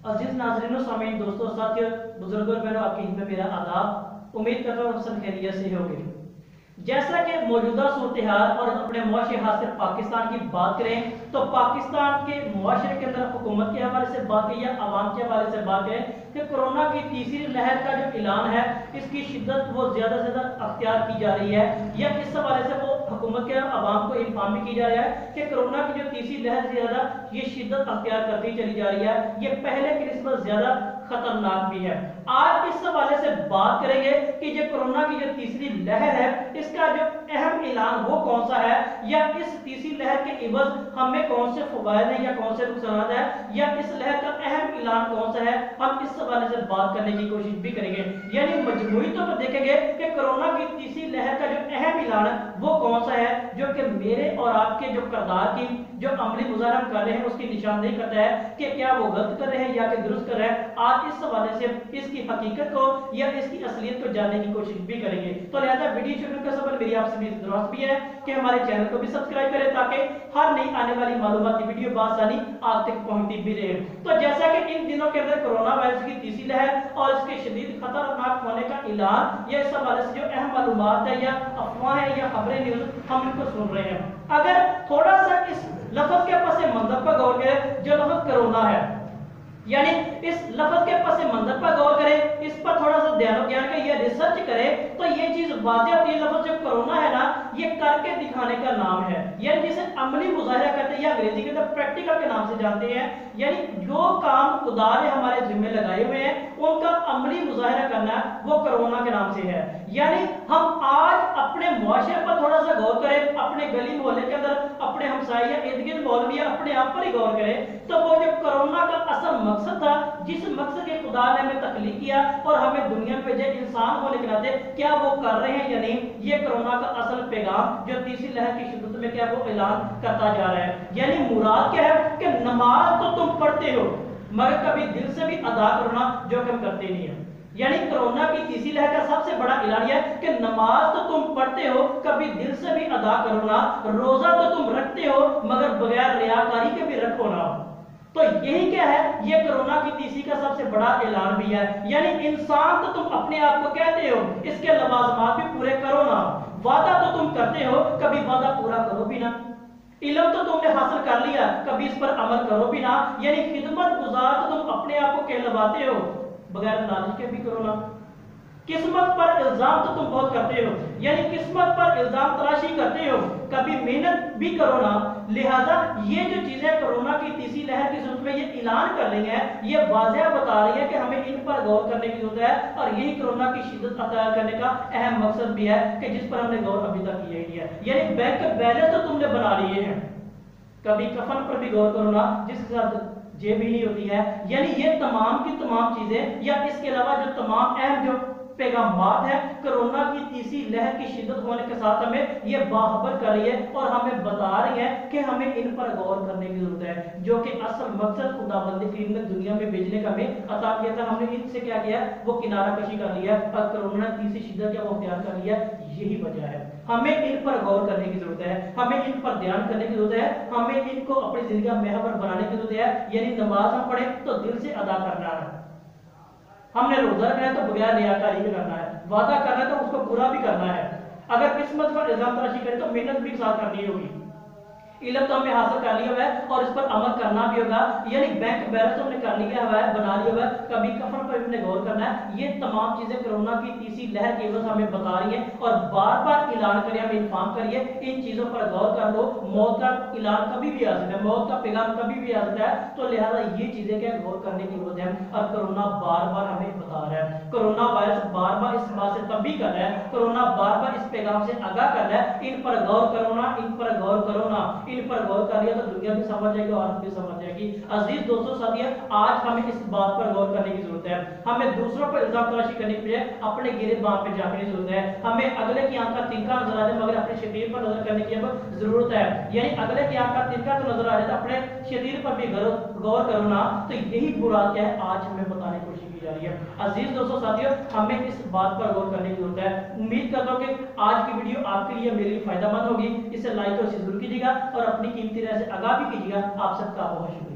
अजीज नाज़रीन और सामीन, दोस्तों, साथियों, बुजुर्गों और बहनों, आपकी हिम्मत में मेरा आदाब। उम्मीद करता हूँ सब खैरियत से होंगे। जैसा कि मौजूदा सूरत हाल और अपने मुआशरे हाथ से पाकिस्तान की बात करें तो पाकिस्तान के मुआशरे के अंदर हुकूमत के हवाले से बात करें या आवाम के हवाले से बात करें कि कोरोना की तीसरी लहर का जो ऐलान है इसकी शिद्दत वो ज़्यादा से ज़्यादा अख्तियार की जा रही है, या इस हवाले से वो हुकूमत के आवाम को इन्फॉर्म भी किया जा रहा है कि कोरोना की जो तीसरी लहर से ज़्यादा ये शिद्दत अख्तियार करती चली जा रही है, ये पहले की निस्बत ज़्यादा खतरनाक भी है। आज इस हवाले से बात करेंगे कि जो कोरोना की जो तीसरी लहर है इसका जो अहम ऐलान वो कौन सा है, या इस तीसरी लहर के इवज हमें कौन से फवायद हैं या कौन से नुकसान है, या इस लहर का अहम ऐलान कौन सा है, हम इस हवाले से बात करने की कोशिश भी करेंगे। यानी मजमूई तौर पर देखेंगे कि कोरोना की तीसरी लहर का जो अहम ऐलान है वो कौन सा है, जो कि मेरे और आपके जो किरदार की जो अमली मुजाहरा कर रहे हैं उसकी निशानदेही करता है कि क्या वो गलत कर रहे हैं या कि दुरुस्त कर रहे हैं। आज इस हवाले से इसकी हकीकत को या इसकी असलियत को जानने की कोशिश भी करेंगे। तो लिहाजा वीडियो शुरू का सफर मेरी आपसे भी दरख्वास्त भी है कि हमारे चैनल को भी सब्सक्राइब करें ताकि हर नई आने वाली मालूमाती वीडियो बासानी आप तक पहुंचती भी रहे। तो जैसा कि इन दिनों के अंदर कोरोना वायरस की तीसरी लहर और इसके शदीद खतरनाक होने का ऐलान या इस हवाले से जो अहम मालूमात है या अफवाह है या खबरें न्यूज हम इनको सुन रहे हैं, अगर थोड़ा सा इस लफ्ज के पस मंजर पर गौर करें जो लफ्ज कोरोना है, यानी इस लफ्ज के पस मंजर पर गौर करें, इस पर थोड़ा सा ध्यान के ये रिसर्च करें तो ये चीज वाज़ेह होती है। लफ्ज जो कोरोना है ना ये करके दिखाने का नाम है, यानी जिसे अमली मुजाहिरा कहते हैं या अंग्रेजी के अंदर प्रैक्टिकल के नाम से जानते हैं। यानी जो काम खुदा ने हमारे जिम्मे लगाए हुए हैं उनका अमली मुजाहिरा करना वो कोरोना के नाम से है। यानी हम आज अपने मुआशरे पर थोड़ा सा गौर करें, अपने गली मोहल्ले के अंदर, अपने हमसाये या इर्द गिर्द मोहल्ले में अपने आप पर ही गौर करें तो वो जो कोरोना का असल मकसद था, जिस मकसद के खुदा ने हमें तख्लीक किया और हमें दुनिया में भेजे इंसान होने के नाते, क्या वो कर रहे हैं या नहीं, ये कोरोना का असल पैगाम जो तीसरी लहर की शिद्दत में क्या वो ऐलान करता जा रहा है। यानी मुराद क्या है कि नमाज तो तुम पढ़ते हो मगर कभी दिल से भी अदा करना जो कि हम करते नहीं है। यानी कोरोना की तीसरी लहर का सबसे बड़ा ऐलान है कि नमाज तो तुम पढ़ते हो कभी दिल से भी अदा करो ना, रोजा तो तुम रखते हो मगर बगैर रियाकारी के भी रखो ना। तो यही क्या है, ये कोरोना की तीसरी का सबसे बड़ा ऐलान भी है। यानी इंसान तो तुम अपने आप को कहते हो, इसके लवाजमात भी पूरे करो ना, वादा तो तुम करते हो कभी वादा पूरा करो भी ना, इल्म तो तुमने हासिल कर लिया कभी इस पर अमल करो भी ना। यानी खिदमत गुजार तो तुम अपने आप को कहलवाते हो बगैर लालच के भी करो ना। किस्मत पर इल्जाम तो तुम बहुत करते हो, यानी किस्मत पर इल्जाम तराशी करते हो कभी मेहनत भी करो ना। लिहाजा ये जो चीजें कोरोना की तीसरी लहर की सूरत में ये ऐलान कर रही है, ये वाज़ेह बता रही है कि हमें इन पर गौर करने की जरूरत है और यही कोरोना की शिद्दत अता करने का अहम मकसद भी है कि जिस पर हमने गौर अभी तक किया ही नहीं है। यानी बैंक बैलेंस तो तुमने बना लिए हैं, कभी कफन पर भी गौर करो ना जिसके साथ जेब ही नहीं होती है। यानी ये तमाम की तमाम चीजें या इसके अलावा जो तमाम अहम जो पैगामात है कोरोना की तीसरी लहर की शिद्दत होने के साथ हमें ये बाखबर कर रही है और हमें बता रही है कि हमें इन पर गौर करने की जरूरत है, जो कि असल मकसद खुदाबंद करीम ने दुनिया में भेजने का हमें अता किया था। हमने इनसे क्या किया, वो किनारा कशी कर लिया और कोरोना तीसरी शिद्दत क्या वो अख्तियार कर लिया। यही वजह है, हमें इन पर गौर करने की जरूरत है, हमें इन पर ध्यान करने की जरूरत है, हमें इनको अपनी जिंदगी में महवर बनाने की जरूरत है। यानी नमाज हम पढ़े तो दिल से अदा करना है, हमने रोजा रखना है तो बगैर रियाकारी भी करना है, वादा करना है तो उसको पूरा भी करना है। अगर किस्मत पर इल्जाम तराशी करें तो मेहनत भी साथ करनी होगी, इल्म तो हमने हासिल कर लिया है और इस पर अमल करना भी होगा। यानी बैंक बैलेंस तो हमने कर लिया है, बना लिया है, कभी कफन पर हमने गौर करना है। ये तमाम चीजें कोरोना की तीसरी लहर की वजह से हमें बता रही है और बार बार ऐलान करिए, हमें इन्फॉर्म करिए इन चीजों पर गौर कर लो। मौत का ऐलान कभी भी आ सकता है, मौत का पैगाम कभी भी आ सकता है, तो लिहाजा ये चीजें क्या गौर करने की जरूरत है। और कोरोना बार बार हमें बता रहा है, कोरोना वायरस बार बार इस बात से तब भी कर रहा है, कोरोना बार बार इस पैगाम से आगाह कर रहा है, इन पर गौर करो ना, इन पर गौर करो ना। इन पर गौर कर लिया तो दुनिया भी समझ जाएगी और भी समझ जाएगी। अजीज दोस्तों साथियों, आज हमें इस बात पर गौर करने की जरूरत है, हमें दूसरों पर इल्जाम तराशी करने के बजाय अपने गिरबान पे झांकने की जरूरत है। हमें अगले की आंख का तिनका नजर आ जाए मगर अपने शरीर पर नजर करने की अब जरूरत है। यानी अगले की आंख का तिनका तो नजर आ जाए, अपने शरीर पर भी गौर करो ना। तो यही बुरा क्या है आज हमें बताने की कोशिश की जा रही है। अजीज दोस्तों साथियों, हमें इस बात पर गौर करने की जरूरत है। उम्मीद करता हूं कि आज की वीडियो आपके लिए मेरे लिए फायदेमंद होगी। इसे लाइक और जरूर कीजिएगा और अपनी कीमती राय से आगाह भी कीजिएगा। आप सबका बहुत शुक्रिया।